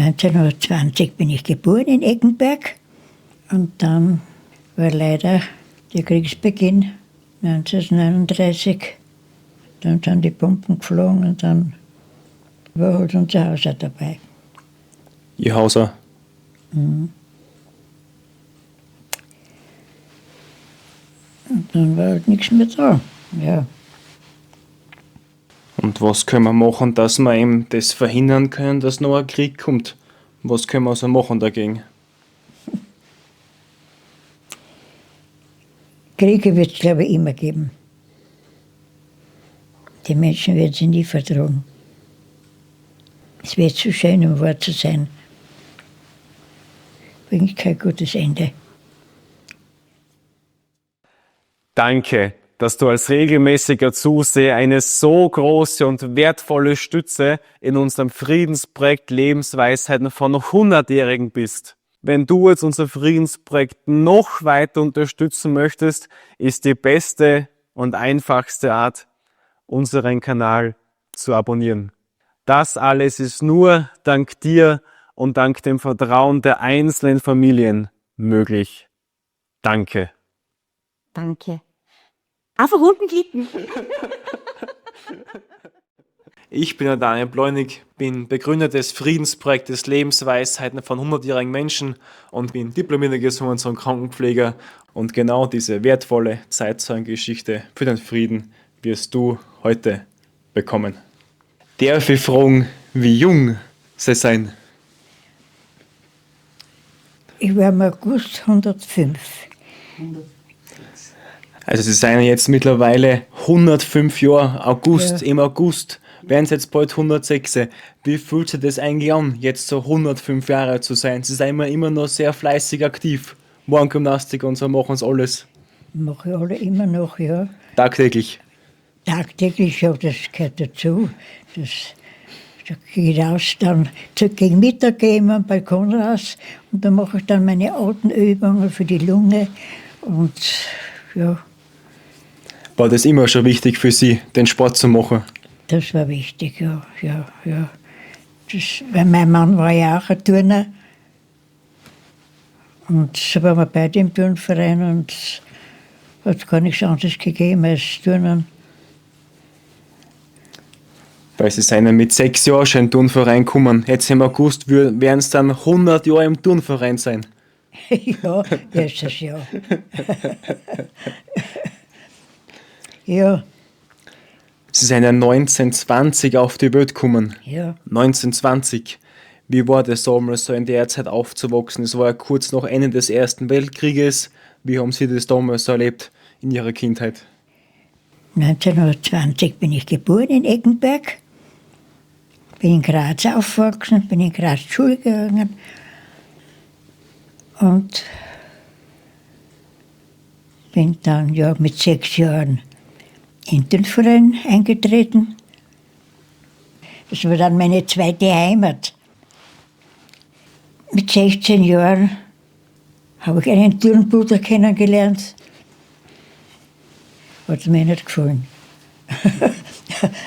1920 bin ich geboren in Eggenberg und dann war leider der Kriegsbeginn 1939. Dann sind die Bomben geflogen und dann war halt unser Haus auch dabei. Ihr Haus auch? Mhm. Und dann war halt nichts mehr da. Ja. Und was können wir machen, dass wir eben das verhindern können, dass noch ein Krieg kommt? Was können wir also machen dagegen? Kriege wird es, glaube ich, immer geben. Die Menschen werden sie nie vertragen. Es wird zu schön, um wahr zu sein. Bringt kein gutes Ende. Danke, dass du als regelmäßiger Zuseher eine so große und wertvolle Stütze in unserem Friedensprojekt Lebensweisheiten von 100-Jährigen bist. Wenn du jetzt unser Friedensprojekt noch weiter unterstützen möchtest, ist die beste und einfachste Art, unseren Kanal zu abonnieren. Das alles ist nur dank dir und dank dem Vertrauen der einzelnen Familien möglich. Danke. Danke. Einfach unten klicken. Ich bin der Daniel Bleunig, bin Begründer des Friedensprojektes Lebensweisheiten von 100-jährigen Menschen und bin diplomierter Gesundheits- und Krankenpfleger. Und genau diese wertvolle Zeitzeugengeschichte für den Frieden wirst du heute bekommen. Darf ich fragen, wie jung sie sein? Ich war im August 105. Also sie sind jetzt mittlerweile 105 Jahre, Ja. im August werden sie jetzt bald 106. Wie fühlt sich das eigentlich an, jetzt so 105 Jahre zu sein? Sie sind immer noch sehr fleißig aktiv. Morgengymnastik und so machen sie alles. Mache ich alle immer noch, ja. Tagtäglich. Tagtäglich, ja, das gehört dazu. Da gehe ich raus, dann gegen Mittag gehe ich immer am Balkon raus und dann mache ich dann meine Atemübungen für die Lunge und ja, War das immer schon wichtig für Sie, den Sport zu machen? das war wichtig, ja. Weil mein Mann war ja auch ein Turner und so waren wir beide im Turnverein und es hat gar nichts anderes gegeben als Turnen. Weil Sie sind ja mit 6 Jahren schon in den Turnverein gekommen. Jetzt im August werden es dann 100 Jahre im Turnverein sein. Ja, erstes Jahr. Ja, Sie sind ja 1920 auf die Welt gekommen. ja. 1920. Wie war das damals so in der Zeit aufzuwachsen? Es war ja kurz nach Ende des Ersten Weltkrieges. Wie haben Sie das damals so erlebt in Ihrer Kindheit? 1920 bin ich geboren in Eggenberg. Bin in Graz aufgewachsen, bin in Graz zur Schule gegangen. Und bin dann ja mit 6 Jahren in den Verein eingetreten. Das war dann meine zweite Heimat. Mit 16 Jahren habe ich einen Turnbruder kennengelernt. Hat mir nicht gefallen.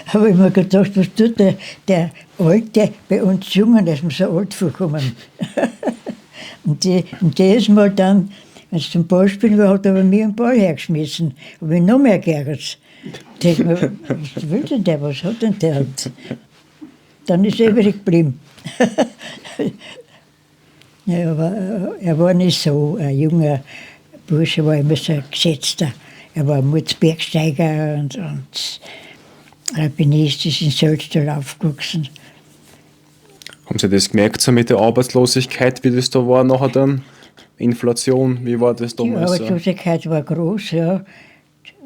Habe ich mir gedacht, was tut der Alte bei uns Jungen, der ist mir so alt vorgekommen. Und der ist mal dann, wenn es zum Ball spielen war, hat er aber mir einen Ball hergeschmissen. Habe ich noch mehr geärgert. Denke mir, was will denn der, was hat denn der? Und dann ist er übrig geblieben. Ja, aber er war nicht so ein junger Bursche, war immer so ein gesetzter. Er war Mutzbergsteiger und Alpinist, ist in Sölztal aufgewachsen. Haben Sie das gemerkt so mit der Arbeitslosigkeit, wie das da war nachher dann? Inflation, wie war das Die damals? Arbeitslosigkeit war groß, ja.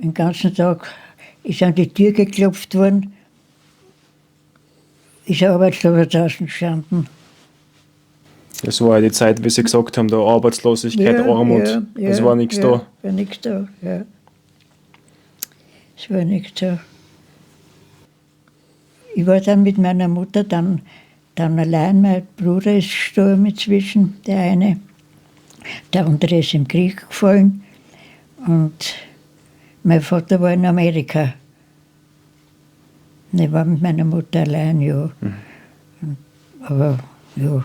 Den ganzen Tag ist an die Tür geklopft worden, ist ein Arbeitsloser draußen gestanden. Das war ja die Zeit, wie Sie gesagt haben, da Arbeitslosigkeit, Armut, es war nichts da. War nichts da, ja. Es war nichts da. Ich war dann mit meiner Mutter dann allein. Mein Bruder ist gestorben inzwischen, der eine. Der andere ist im Krieg gefallen. Und mein Vater war in Amerika. Und ich war mit meiner Mutter allein, ja. Aber ja,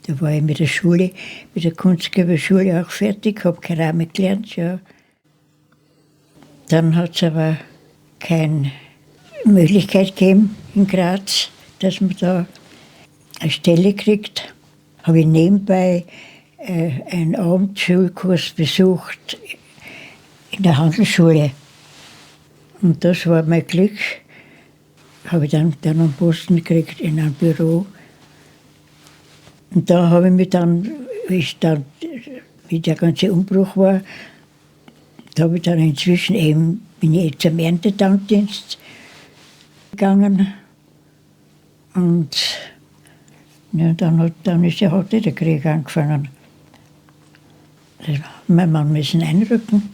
Da war ich mit der Schule, mit der Kunstgewerbeschule auch fertig, habe Keramik gelernt, ja. Dann hat es aber keine Möglichkeit gegeben in Graz, dass man da eine Stelle kriegt. Habe ich nebenbei einen Abendschulkurs besucht in der Handelsschule. Und das war mein Glück. Habe ich dann einen Posten gekriegt in einem Büro. Und da habe ich mich dann, wie der ganze Umbruch war, da habe ich dann inzwischen eben, bin ich zum Erntedankdienst gegangen. Und ja, dann ist ja halt der Krieg angefangen. Mein Mann müssen einrücken.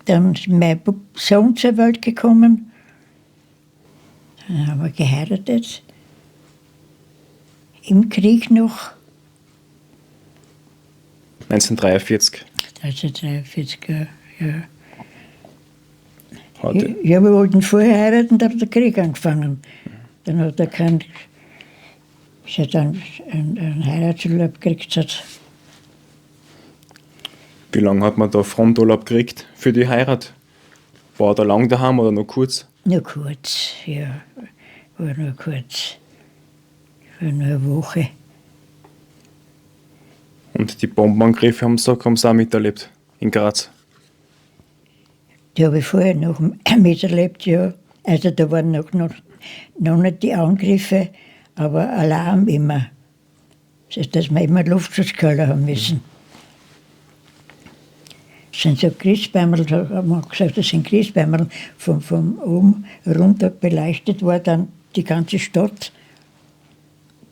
Dann ist mein Sohn zur Welt gekommen. Dann haben wir geheiratet. Im Krieg noch. 1943. 1943, ja. Heute. Ja, wir wollten vorher heiraten, da hat der Krieg angefangen. Dann hat er bis er dann einen Heiratsurlaub gekriegt hat. Wie lange hat man da Fronturlaub gekriegt für die Heirat? War er da lang daheim oder nur kurz? Nur kurz, ja. War nur kurz. War nur eine Woche. Und die Bombenangriffe haben Sie auch miterlebt in Graz. Die habe ich vorher noch miterlebt, ja. Also da waren noch nicht die Angriffe, aber Alarm immer. Das heißt, dass wir immer Luftschutzkeller haben müssen. Das sind so Christbäumerl, da haben wir gesagt, das sind Christbäumerl, von oben runter beleuchtet war dann die ganze Stadt,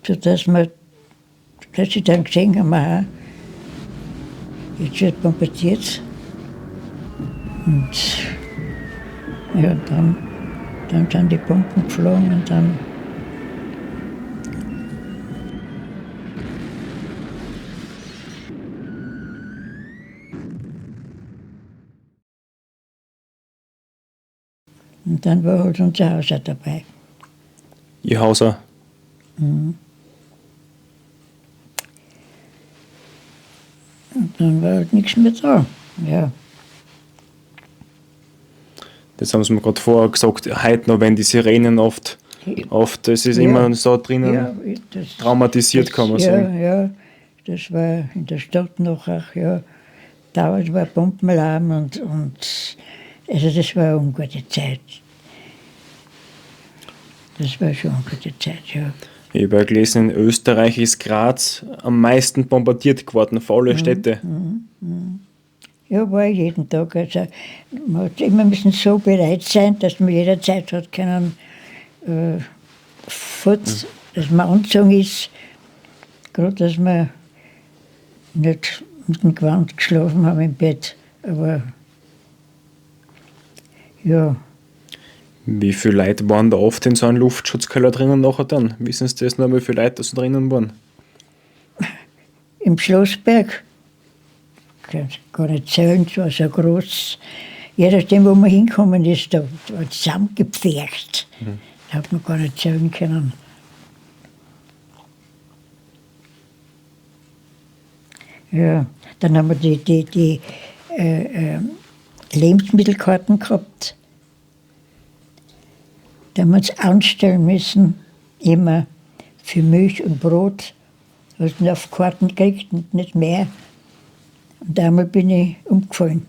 sodass sie dann gesehen haben, aha, jetzt wird bombardiert. Und ja, dann sind die Bomben geflogen und dann. Und dann war halt unser Haus auch dabei. Ihr Hauser. Und dann war halt nichts mehr da. Ja. Das haben Sie mir gerade vorher gesagt, heute noch, wenn die Sirenen oft das ist immer so drinnen Ja, traumatisiert, kann man sagen. Ja, das war in der Stadt noch auch, ja. Dauernd war Bombenalarm und also das war eine ungute Zeit. Das war schon eine ungute Zeit, ja. Ich habe ja gelesen, in Österreich ist Graz am meisten bombardiert geworden von allen Städten. Ja, war jeden Tag. Also man hat immer müssen so bereit sein, dass man jederzeit hat können, dass man angezogen ist. Gerade, dass wir nicht mit dem Gewand geschlafen haben im Bett. Aber ja, Wie viele Leute waren da oft in so einem Luftschutzkeller drinnen nachher dann? Wissen Sie das noch, wie viele Leute da so drinnen waren? im Schlossberg, kann ich gar nicht zählen, es war so groß. Je nachdem, wo man hingekommen ist, da war zusammengepfercht. Da hat man gar nicht zählen können. Ja, dann haben wir die Lebensmittelkarten gehabt. Da haben wir uns anstellen müssen, immer für Milch und Brot. Hast du auf Karten gekriegt und nicht mehr. Und einmal bin ich umgefallen,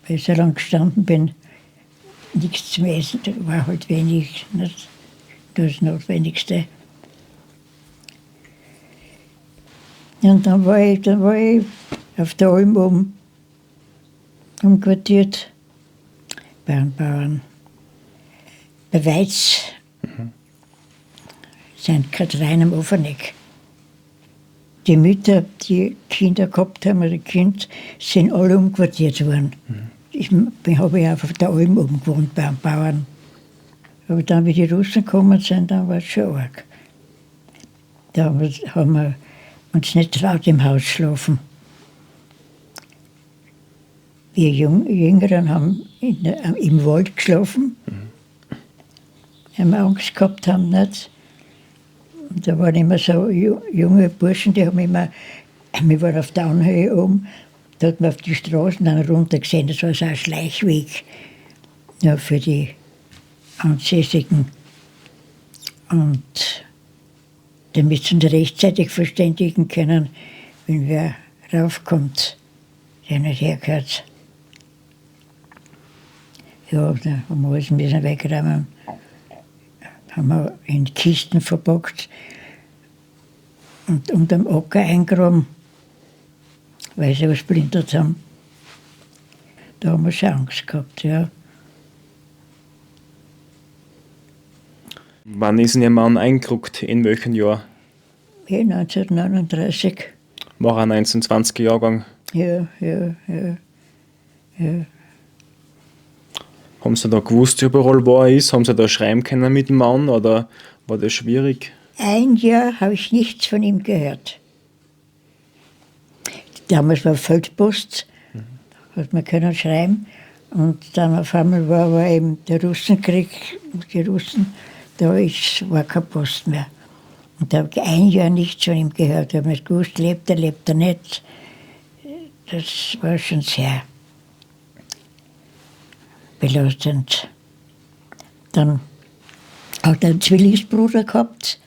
weil ich so lange gestanden bin. Nichts zum Essen, da war halt wenig, nicht das Notwendigste. Und dann war ich auf der Alm oben umquartiert bei einem Bauern. Bei Weiz, St. Kathrin am Ofeneck. Die Mütter, die Kinder gehabt haben, oder Kind, sind alle umquartiert worden. Ich habe ja auf der Alm oben gewohnt bei einem Bauern. Aber dann, wie die Russen gekommen sind, dann war es schon arg. Da haben wir uns nicht traut im Haus schlafen. Wir Jüngeren haben im Wald geschlafen, weil wir Angst gehabt haben, nicht? Und da waren immer so junge Burschen, die haben immer, wir waren auf der Anhöhe oben, da hat man auf die Straßen dann runter gesehen, das war so ein Schleichweg, ja, für die Ansässigen. Und damit sie uns rechtzeitig verständigen können, wenn wer raufkommt, der nicht hergehört. Ja, da haben wir alles müssen wegräumen. Haben wir in Kisten verpackt und unterm Acker eingraben, weil sie was splintert haben. Da haben wir schon Angst gehabt, ja. Wann ist denn Ihr Mann eingerückt? In welchem Jahr? Ja, 1939. War ein 1920er Jahrgang. Ja. Haben Sie da gewusst überall, wo er ist? Haben Sie da schreiben können mit dem Mann oder war das schwierig? Ein Jahr habe ich nichts von ihm gehört. Damals war Feldpost, hat man können schreiben. Und dann auf einmal war eben der Russenkrieg, die Russen, war keine Post mehr. Und da habe ich ein Jahr nichts von ihm gehört. Ich habe nicht gewusst, lebt er nicht. Das war schon sehr belastend. Dann hat er einen Zwillingsbruder gehabt,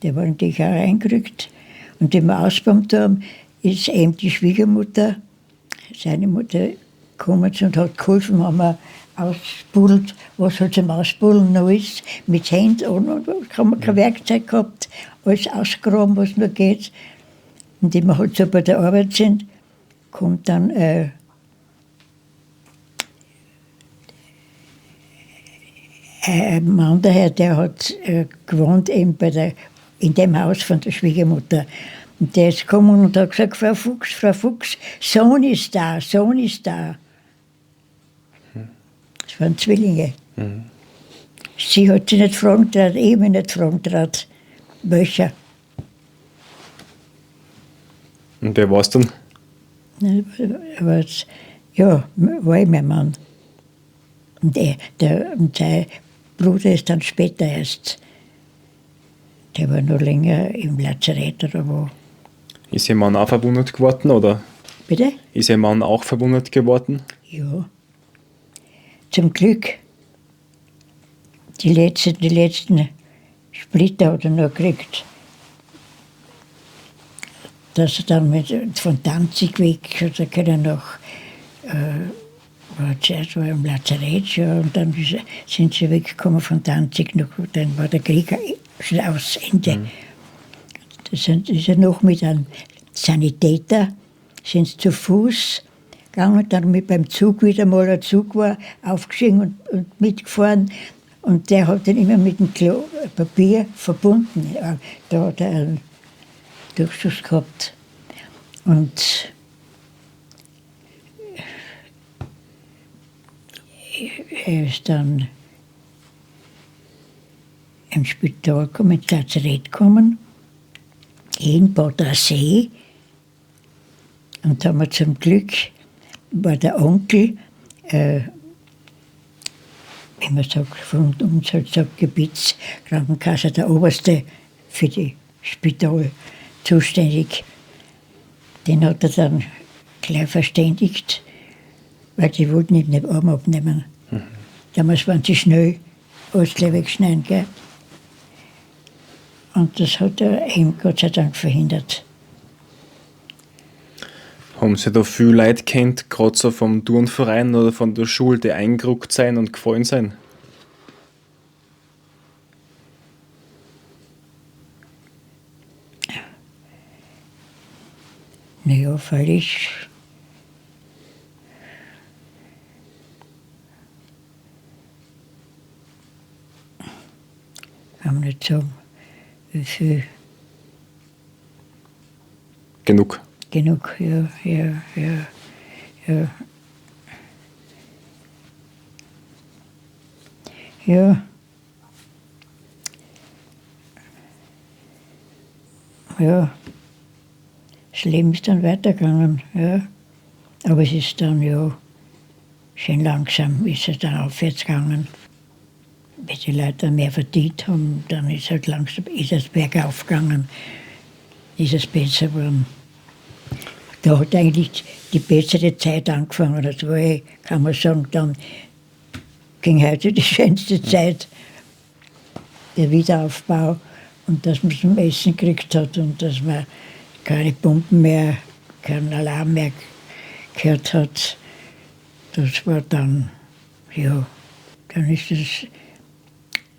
der war natürlich auch eingerückt. Und den wir ausgebombt haben, ist eben die Schwiegermutter, seine Mutter, gekommen und hat geholfen, haben wir ausspult, was halt zum Auspulen noch ist, mit Händen und haben wir kein Werkzeug gehabt, alles ausgraben, was nur geht. Und wenn wir halt so bei der Arbeit sind, kommt dann ein Mann daher, der hat gewohnt eben in dem Haus von der Schwiegermutter. Und der ist gekommen und hat gesagt, Frau Fuchs, Sohn ist da. Das waren Zwillinge. Sie hat sich nicht fragen traut, ich mich nicht fragen traut, welcher. Und wer war es dann? Aber ja, war ich mein Mann. Und sein Bruder ist dann später erst, der war noch länger im Lazarett oder wo. Ist Ihr Mann auch verwundet geworden, oder? Bitte? Ist Ihr Mann auch verwundet geworden? Ja. Zum Glück. Die letzten Splitter hat er noch gekriegt. Dass er dann von Danzig weg, hat er können noch, zuerst war er im Lazarett schon, und dann sind sie weggekommen von Danzig noch, dann war der Krieg schon aus Ende. Ist er noch mit einem Sanitäter, sind sie zu Fuß gegangen, dann beim Zug wieder mal ein Zug war, aufgestiegen und mitgefahren. Und der hat den immer mit dem Papier verbunden. Da hat er einen Durchschuss gehabt. Und er ist dann im Spital gekommen, ins Lazarett gekommen, in Bad Aussee. Und da haben wir zum Glück, war der Onkel, wie man sagt, von uns halt sagt, Gebietskrankenkasse, der Oberste für die Spital zuständig. Den hat er dann gleich verständigt, weil die wollten ihn nicht Arm abnehmen. Damals waren sie schnell, alles gleich wegschneiden, gell? Und das hat er ihm Gott sei Dank verhindert. Haben Sie da viel Leute kennt, gerade so vom Turnverein oder von der Schule, die eingerückt sein und gefallen sein? Naja, völlig. Kann man nicht sagen, wie viel. Genug. Genug, ja. Ja. Ja. Das Leben ist dann weitergegangen, ja. Aber es ist dann, ja, schön langsam ist es dann aufwärts gegangen. wenn die Leute mehr verdient haben, dann ist halt langsam ist es bergauf gegangen, ist es besser geworden. Da hat eigentlich die bessere Zeit angefangen. Das war, kann man sagen, dann ging heute die schönste Zeit, der Wiederaufbau und dass man zum Essen gekriegt hat und dass man keine Bomben mehr, keinen Alarm mehr gehört hat. Das war dann, ja, dann ist das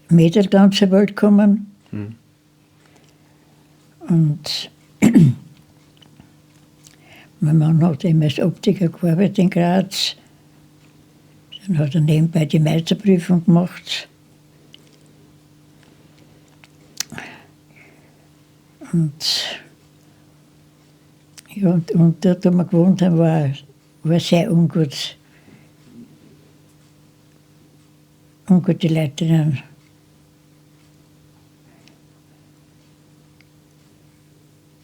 Mädel ganz zur Welt gekommen. Und mein Mann hat immer als Optiker gearbeitet in Graz. Dann hat er nebenbei die Meisterprüfung gemacht. Und ja, und dort, wo wir gewohnt haben, war sehr ungut. Ungute Leute drinnen.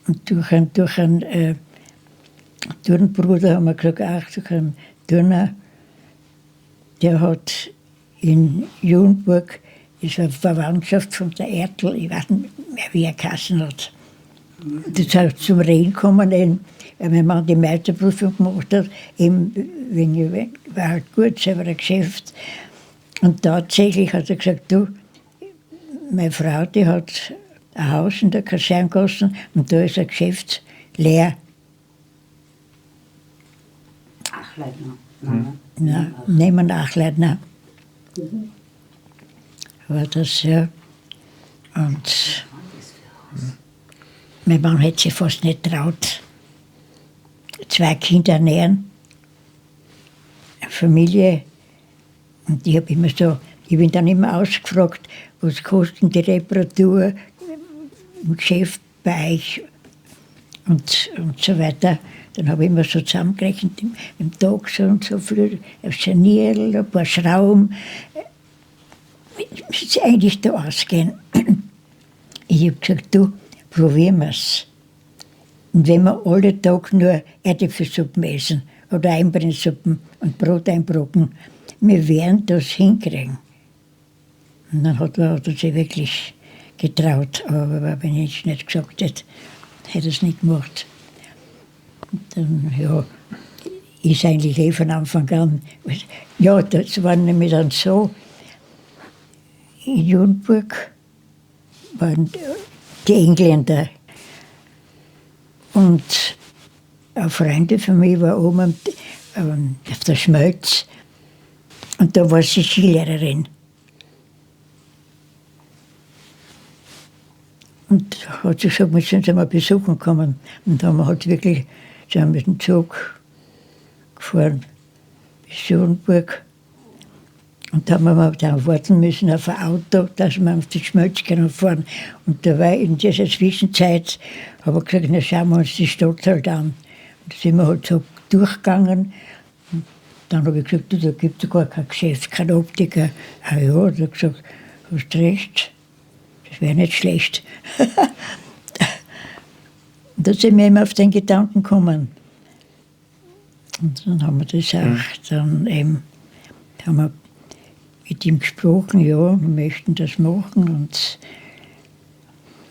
Und durch einen Turnbruder haben wir gesagt, ach, durch einen Turner, der hat in Junburg, ist eine Verwandtschaft von der Ertl, ich weiß nicht mehr, wie er geheißen hat. Das ist zum Reden gekommen, weil mein Mann die Meisterprüfung gemacht hat, eben, war halt gut, selber ein Geschäft. Und tatsächlich hat er gesagt, du, meine Frau, die hat ein Haus in der Kaserngasse und da ist ein Geschäft leer. Achleitner. Nein, nehmen Achleitner. War das, ja. Und mein Mann hätte sich fast nicht traut. 2 Kinder ernähren, eine Familie. Und ich habe immer so, ich bin dann immer ausgefragt, was kostet die Reparatur im Geschäft bei euch und so weiter. Dann habe ich immer so zusammengerechnet, im Tag so und so viel, ein Scharnierl, ein paar Schrauben. Es ist eigentlich da ausgehen. Ich habe gesagt, du, probieren wir es. Und wenn wir alle Tag nur Erdäpfelsuppen essen oder Einbrennsuppen und Brot einbrocken, wir werden das hinkriegen. Und dann hat er sich wirklich getraut. Aber wenn ich nicht gesagt hätte, hätte er es nicht gemacht. Und dann, ja, ist eigentlich von Anfang an. Ja, das war nämlich dann so, in Junburg waren die Engländer. Und eine Freundin von mir war oben auf der Schmelz. Und da war sie Skilehrerin. Und hat sie gesagt, wir sollen sie mal besuchen kommen. Und da haben wir halt wirklich, sind wir mit dem Zug gefahren bis Schönburg. Und da haben wir dann warten müssen auf ein Auto, dass wir auf die Schmelz fahren können. Und da war in dieser Zwischenzeit, habe ich gesagt, na schauen wir uns die Stadt halt an. Und da sind wir halt so durchgegangen. Und dann habe ich gesagt, du, da gibt es gar kein Geschäft, kein Optiker. Ah ja, da hat er gesagt, hast recht, das wäre nicht schlecht. Und da sind wir immer auf den Gedanken gekommen. Und dann haben wir das auch, dann eben, haben wir mit ihm gesprochen, ja, wir möchten das machen. Und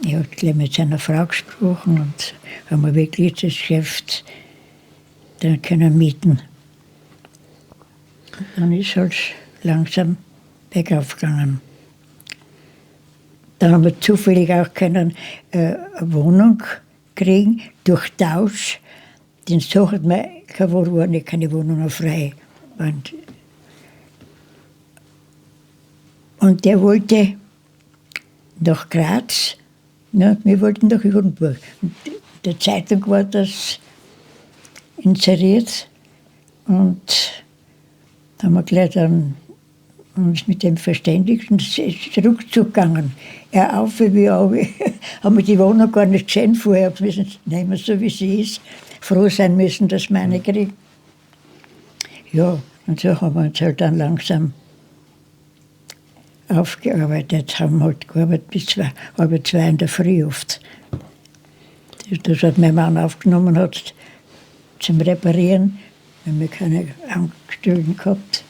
er hat gleich mit seiner Frau gesprochen und haben wir wirklich das Geschäft dann können mieten. Und dann ist halt langsam bergauf gegangen. Dann haben wir zufällig auch eine Wohnung kriegen durch Tausch. Denn so hat man keine Wohnungen frei. Und der wollte nach Graz, ja, wir wollten nach Junburg. Und in der Zeitung war das inseriert und da haben wir gleich dann uns mit dem verständigt und es ist ruckzuck gegangen. Er auf wie auf. Haben wir die Wohnung gar nicht gesehen vorher, müssen nehmen, so wie sie ist. Froh sein müssen, dass wir eine kriegen. Ja, und so haben wir uns halt dann langsam aufgearbeitet, haben halt gearbeitet bis 2 in der Früh oft. Das hat mein Mann aufgenommen hat zum Reparieren, wenn wir keine Angestellten gehabt.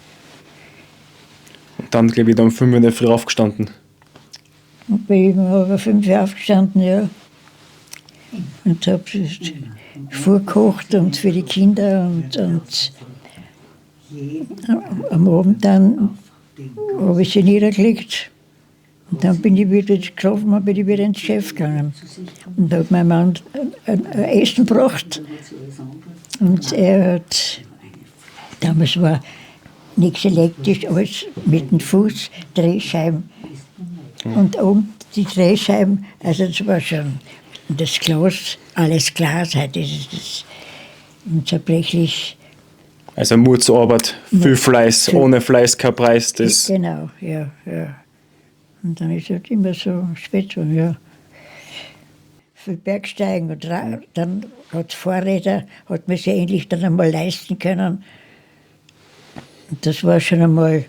Dann gleich wieder um 5 Uhr in der Früh aufgestanden. Und bin ich um 5 Uhr aufgestanden, ja. Und habe vorgekocht und für die Kinder und am Abend dann habe ich sie niedergelegt. Und dann bin ich wieder geschlafen und bin ich wieder ins Geschäft gegangen. Und habe mein Mann ein Essen gebracht. Und er hat, damals war nichts elektrisch, alles mit dem Fuß, Drehscheiben. Und oben die Drehscheiben, also das war schon das Glas, alles Glas, heute ist es unzerbrechlich. Also Mutsarbeit, viel Fleiß, ohne Fleiß kein Preis. Das Genau, ja. Und dann ist es halt immer so spät geworden, ja. Viel Bergsteigen und dann hat es Fahrräder, hat man sich endlich dann einmal leisten können. Und das war schon einmal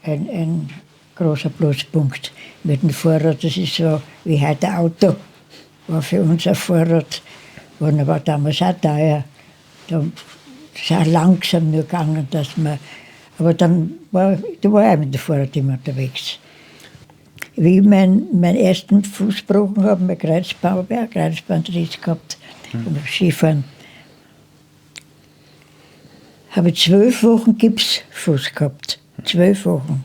ein großer Pluspunkt mit dem Fahrrad. Das ist so wie heute ein Auto. War für uns ein Fahrrad, war damals auch teuer. Da ist auch langsam nur gegangen, dass man. Aber dann war ich mit dem Fahrrad immer unterwegs. Wie ich meinen ersten Fuß gebrochen habe, mein Kreuzbandriss gehabt, beim Skifahren, habe ich 12 Wochen Gipsfuß gehabt. 12 Wochen.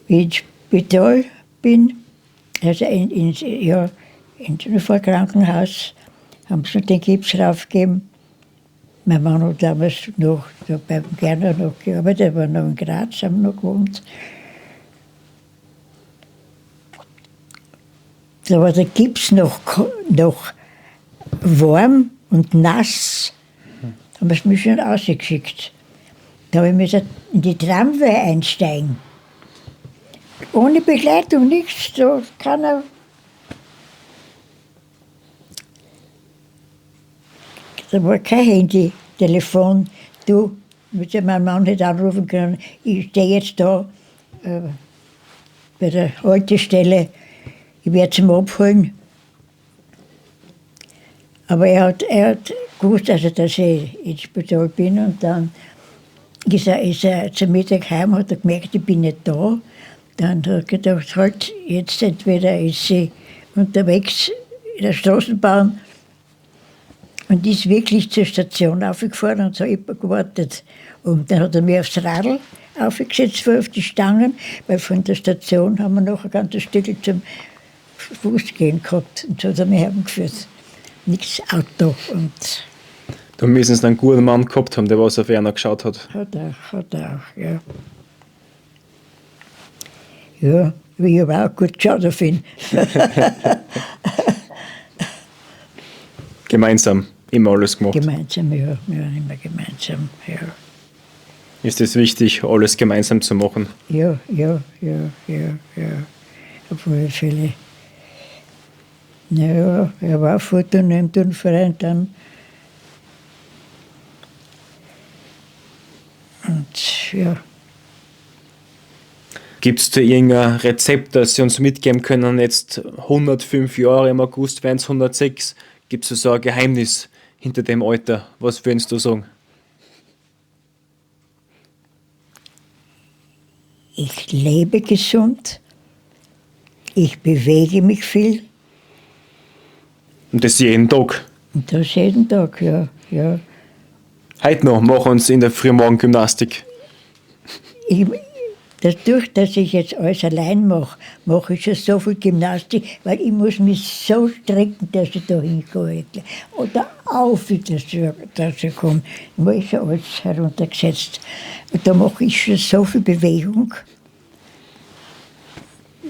Wie ich ins Spital bin, also ins Unfallkrankenhaus, haben sie den Gips raufgegeben. Mein Mann hat damals noch beim Gerner noch gearbeitet, war noch in Graz, haben noch gewohnt. Da war der Gips noch warm und nass. Da haben sie mich schon rausgeschickt. Da habe ich müssen in die Tramway einsteigen. Ohne Begleitung, nichts, so keiner. Da war kein Handy, Telefon. Du, mit dem mein Mann nicht anrufen können. Ich stehe jetzt da bei der Haltestelle. Ich werde zum Abholen. Aber er hat gewusst, also, dass ich ins Spital bin. Und dann ist er zum Mittag heim, hat er gemerkt, ich bin nicht da. Dann hat er gedacht, halt, jetzt entweder ist sie unterwegs in der Straßenbahn und ist wirklich zur Station aufgefahren und so gewartet. Und dann hat er mich aufs Radl aufgesetzt, auf die Stangen, weil von der Station haben wir noch ein ganzes Stück zum Fußgehen gehabt. Und so hat er mich hergeführt. Nichts Auto. Und da müssen sie einen guten Mann gehabt haben, der was auf einer geschaut hat. Hat er auch, ja. Ja, ich habe auch gut geschaut auf ihn. Gemeinsam immer alles gemacht. Gemeinsam, ja. Wir waren immer gemeinsam, ja. Ist es wichtig, alles gemeinsam zu machen? Ja. Auf alle Fälle. Naja, er war Foto im Turnverein dann. Und ja. Gibt es da irgendein Rezept, das Sie uns mitgeben können? Jetzt 105 Jahre, im August wären es 106. Gibt es so ein Geheimnis hinter dem Alter? Was würden Sie sagen? Ich lebe gesund. Ich bewege mich viel. Und das jeden Tag? Und das jeden Tag, ja. Heute noch machen Sie in der Frühmorgen-Gymnastik. Dadurch, dass ich jetzt alles allein mache ich schon so viel Gymnastik, weil ich muss mich so strecken, dass ich da hinkomme. Oder auf, dass ich komme. Ich habe schon alles heruntergesetzt. Und da mache ich schon so viel Bewegung.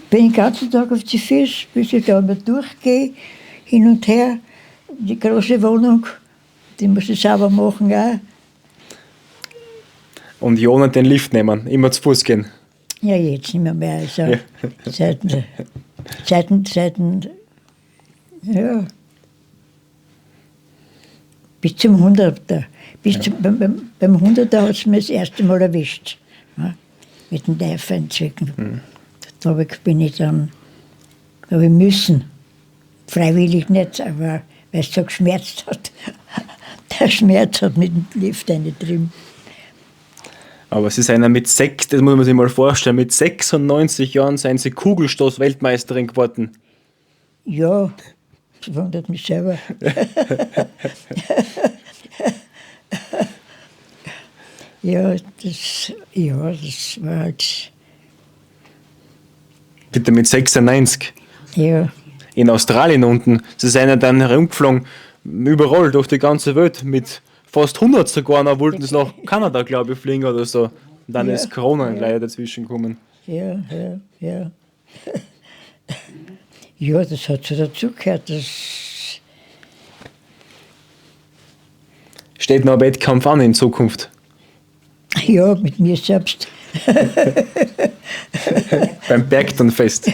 Bin den ganzen Tag auf die Füße, bis ich da mal durchgehe, hin und her. Die große Wohnung, die muss ich sauber machen auch. Und ja, nicht den Lift nehmen, immer zu Fuß gehen. Ja, jetzt nicht mehr. Also, Ja. ja. Bis zum 100er. Beim 100er hat es mir das erste Mal erwischt. Ja, mit den Nervenentzücken. Da habe ich müssen. Freiwillig nicht, aber weil es so geschmerzt hat. Der Schmerz hat mit dem Lift eine drin. Aber sie sind ja mit 6, das muss man sich mal vorstellen, mit 96 Jahren sind sie Kugelstoß-Weltmeisterin geworden. Ja, das wundert mich selber. Das war halt, Bitte mit 96. ja, In Australien unten. Sie sind ja dann herumgeflogen, überall durch die ganze Welt. Mit fast 100 sogar, noch wollten sie nach Kanada, glaube ich, fliegen oder so. Und dann Ja, ist Corona ja. gleich dazwischen gekommen. ja. Ja, das hat so dazugehört. Steht noch ein Wettkampf an in Zukunft. Ja, mit mir selbst. Beim Bergturnfest.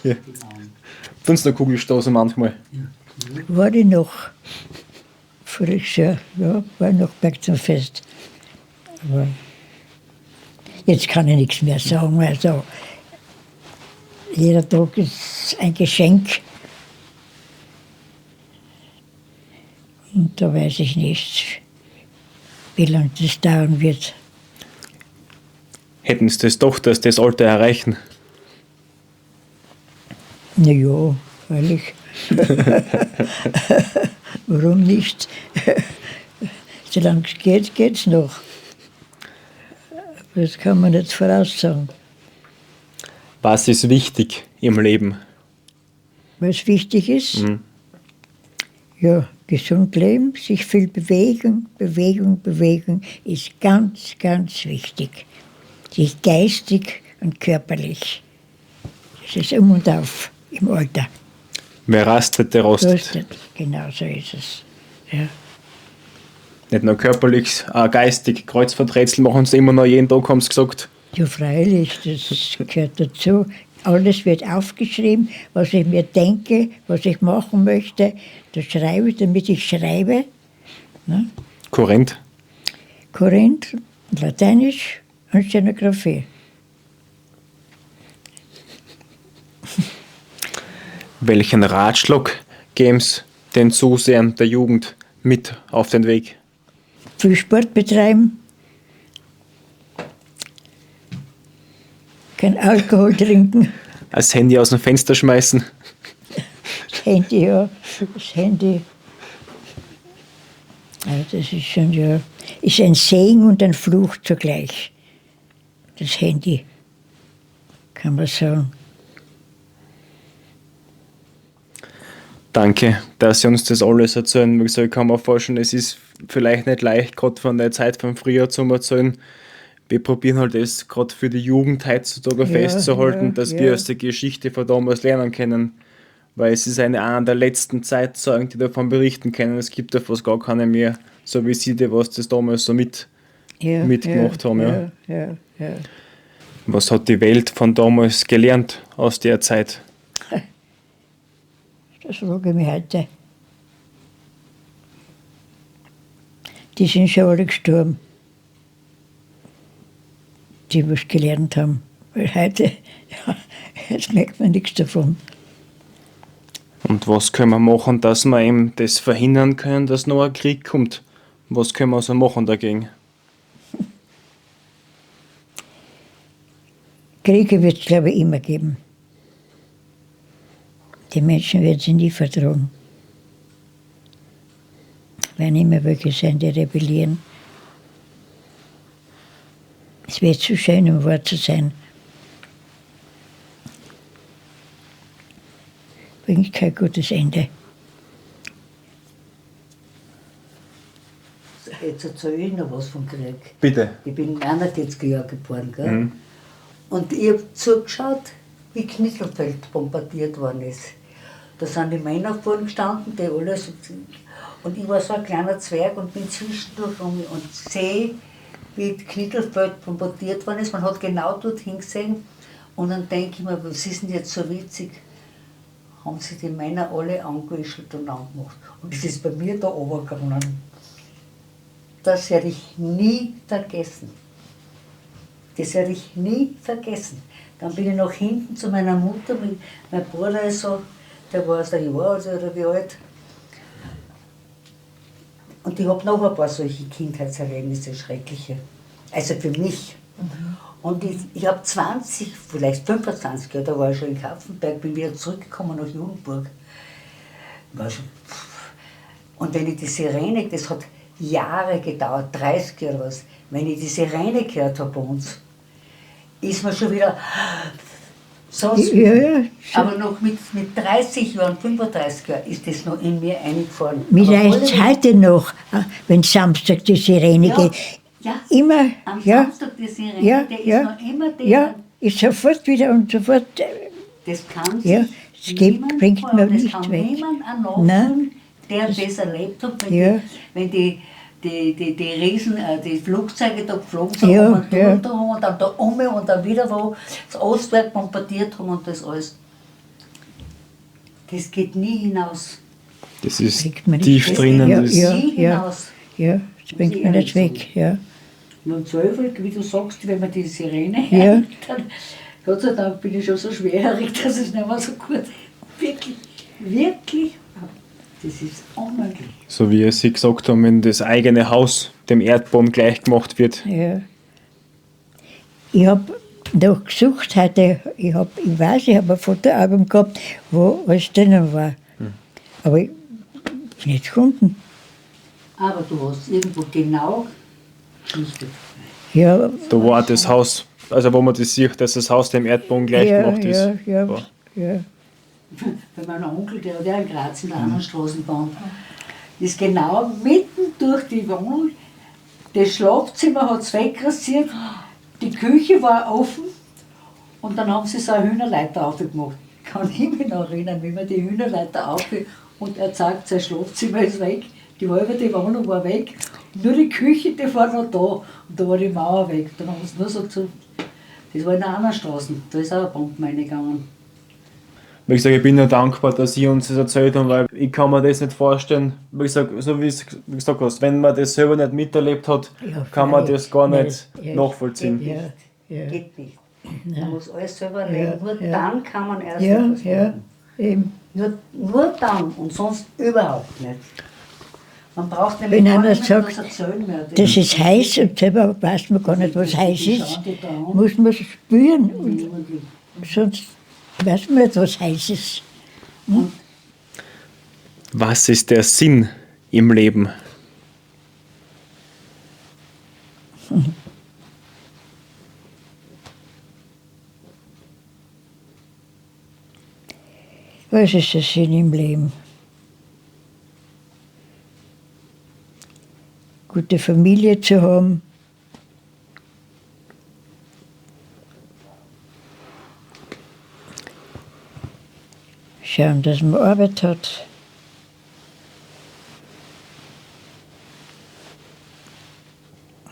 Ja. Tun sie noch Kugelstoßen manchmal. War ich noch voriges Jahr, ja, war noch Bergturnfest. Aber jetzt kann ich nichts mehr sagen. Also, jeder Tag ist ein Geschenk. Und da weiß ich nicht, wie lange das dauern wird. Hätten sie das doch, dass das Alter erreichen. Na ja, freilich. Warum nicht? Solange es geht, geht's noch. Das kann man nicht voraussagen. Was ist wichtig im Leben? Was wichtig ist, ja, gesund leben, sich viel bewegen ist ganz, ganz wichtig. Sich geistig und körperlich. Das ist um und auf im Alter. Wer rastet, der rostet. Rostet. Genau so ist es. Ja. Nicht nur körperlich, auch geistig. Kreuzworträtsel machen sie immer noch jeden Tag, haben sie gesagt. Ja, freilich, das gehört dazu. Alles wird aufgeschrieben, was ich mir denke, was ich machen möchte. Das schreibe ich, damit ich schreibe. Ne? Korrekt. Korinth, Lateinisch und Stenografie. Welchen Ratschlag geben Sie den Zusehern der Jugend mit auf den Weg? Viel Sport betreiben. Kein Alkohol trinken. Das Handy aus dem Fenster schmeißen. Das Handy, ja. Das Handy. Ja, das ist schon, ja. Ist ein Segen und ein Fluch zugleich. Das Handy. Kann man sagen. Danke, dass Sie uns das alles erzählen. Wie gesagt, ich kann mir vorstellen, es ist vielleicht nicht leicht, gerade von der Zeit vom Frühjahr zu erzählen. Wir probieren halt das gerade für die Jugend heutzutage festzuhalten, dass wir aus der Geschichte von damals lernen können. Weil es ist einer der letzten Zeitzeugen, die davon berichten können. Es gibt ja fast gar keine mehr, so wie Sie, die was das damals so mitgemacht haben. Ja. Was hat die Welt von damals gelernt aus der Zeit? Das frage ich mich heute. Die sind schon alle gestorben, die was gelernt haben. Weil heute, ja, jetzt merkt man nichts davon. Und was können wir machen, dass wir eben das verhindern können, dass noch ein Krieg kommt? Was können wir so machen dagegen? Kriege wird es, glaube ich, immer geben. Die Menschen werden sie nie vertrauen. Werden immer welche sein, die rebellieren. Es wird zu schön, um wahr zu sein. Bringt kein gutes Ende. Jetzt erzähle ich noch was vom Krieg. Bitte. Ich bin im 41er Jahr geboren, gell? Und ich habe zugeschaut, wie Knittelfeld bombardiert worden ist. Da sind die Männer vorne gestanden, die alles. Und ich war so ein kleiner Zwerg und bin zwischendurch und sehe, wie Knittelfeld bombardiert worden ist. Man hat genau dort hingesehen. Und dann denke ich mir, was ist denn jetzt so witzig? Haben sich die Männer alle angewischelt und angemacht. Und das ist bei mir da runtergegangen. Das werde ich nie vergessen. Das werde ich nie vergessen. Dann bin ich nach hinten zu meiner Mutter, mein Bruder ist so, der war so ein Jahr oder wie alt. Und ich habe noch ein paar solche Kindheitserlebnisse, schreckliche. Also für mich. Und ich habe 20, vielleicht 25 Jahre, da war ich schon in Kapfenberg, bin wieder zurückgekommen nach Judenburg. War schon, und wenn ich die Sirene, das hat Jahre gedauert, 30 Jahre oder was, wenn ich die Sirene gehört habe bei uns, ist mir schon wieder sonst. Ja. Aber noch mit 30 Jahren, 35 Jahren ist das noch in mir eingefahren. Mir Aber reicht es alle- heute noch, wenn Samstag die Sirene Ja, geht. ja. Immer, Am ja. Samstag die Sirene, Ja, der ja. ist noch immer der. Ja, ist sofort wieder und sofort. Das kann Ja, sich es gibt- niemand bringt vor- man das nicht kann weg. niemand auch Nein. nachfühlen, der das erlebt hat, wenn Ja. die Riesen, die Flugzeuge da geflogen sind Ja, und ja. drunter haben und dann da um und dann wieder wo das Ostwerk bombardiert haben und das alles. Das geht nie hinaus. Das ist Kriegt man nicht tief weg. drinnen. Ja, Das, ja. Nie hinaus. Ja, das bringt man nicht weg. Ja. Und um 12 Uhr, wie du sagst, wenn man die Sirene Ja. hört, dann, Gott sei Dank bin ich schon so schwerhörig, dass es nicht mehr so gut wirklich, wirklich, das ist unmöglich. so wie Sie gesagt haben, wenn das eigene Haus dem Erdboden gleichgemacht wird. Ja. Ich habe noch gesucht heute, ich habe ein Fotoalbum gehabt, wo alles drinnen war. Aber ich habe nicht gefunden. Aber du hast irgendwo genau geschlichtet. Ja, Da war das Haus, also wo man das sieht, dass das Haus dem Erdboden gleich ja, gemacht ist. ja, Boah. ja. Bei meinem Onkel, der hat ja in Graz in der anderen Straßenbahn, ist genau mitten durch die Wohnung, das Schlafzimmer hat es wegrasiert, die Küche war offen und dann haben sie so eine Hühnerleiter aufgemacht. Kann ich mich noch erinnern, wie man die Hühnerleiter aufgeht und er sagt, sein Schlafzimmer ist weg, die halbe die Wohnung war weg, nur die Küche, die war noch da und da war die Mauer weg. Dann haben sie nur so zu, das war in der anderen Straße, da ist auch eine Bombe reingegangen. Wie gesagt, ich bin nur dankbar, dass Sie uns das erzählt haben, weil ich kann mir das nicht vorstellen. Wie gesagt, so wie du gesagt hast, wenn man das selber nicht miterlebt hat, Ja, kann man freilich. das gar Nein, nicht ja. nachvollziehen. Ja. Geht nicht. Man muss alles selber erleben. Nur ja. dann kann man erst Ja, etwas ja, machen. eben. Nur dann und sonst überhaupt nicht. Man braucht nämlich Wenn gar einer nicht mehr sagt, das erzählen mehr. Das ist heiß und selber weiß man gar nicht, was heiß Die ist. schauen die da an. Muss man spüren und Unmöglich. sonst weiß man nicht, was heiß ist. Was ist der Sinn im Leben? Was ist der Sinn im Leben? Gute Familie zu haben. Schauen, dass man Arbeit hat.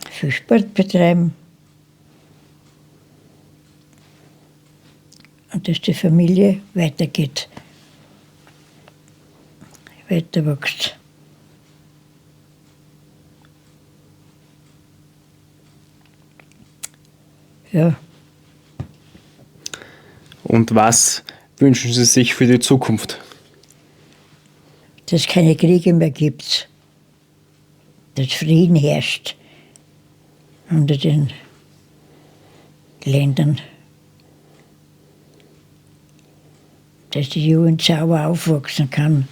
Viel Sport betreiben. Und dass die Familie weitergeht. Weiter wächst. Ja, Und was wünschen Sie sich für die Zukunft? dass es keine Kriege mehr gibt. Dass Frieden herrscht unter den Ländern. Dass die Jugend sauber aufwachsen kann.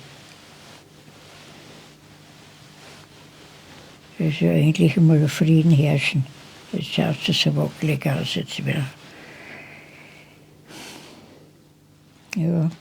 Es soll eigentlich einmal Frieden herrschen. Jetzt schaut es so wackelig aus jetzt wieder. Ja.